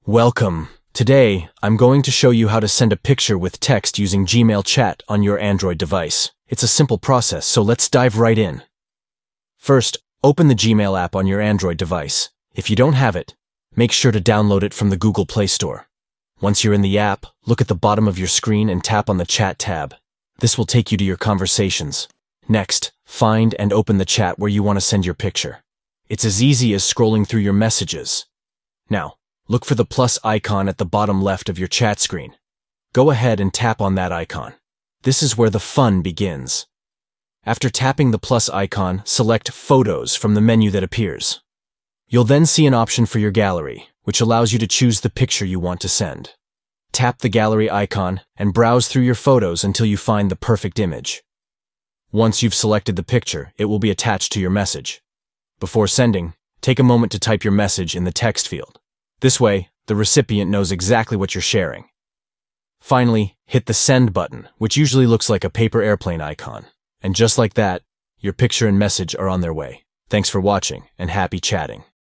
Welcome. Today, I'm going to show you how to send a picture with text using Gmail chat on your Android device. It's a simple process, so let's dive right in. First, open the Gmail app on your Android device. If you don't have it, make sure to download it from the Google Play Store. Once you're in the app, look at the bottom of your screen and tap on the Chat tab. This will take you to your conversations. Next, find and open the chat where you want to send your picture. It's as easy as scrolling through your messages. Now, look for the plus icon at the bottom left of your chat screen. Go ahead and tap on that icon. This is where the fun begins. After tapping the plus icon, select Photos from the menu that appears. You'll then see an option for your gallery, which allows you to choose the picture you want to send. Tap the gallery icon and browse through your photos until you find the perfect image. Once you've selected the picture, it will be attached to your message. Before sending, take a moment to type your message in the text field. This way, the recipient knows exactly what you're sharing. Finally, hit the Send button, which usually looks like a paper airplane icon. And just like that, your picture and message are on their way. Thanks for watching, and happy chatting.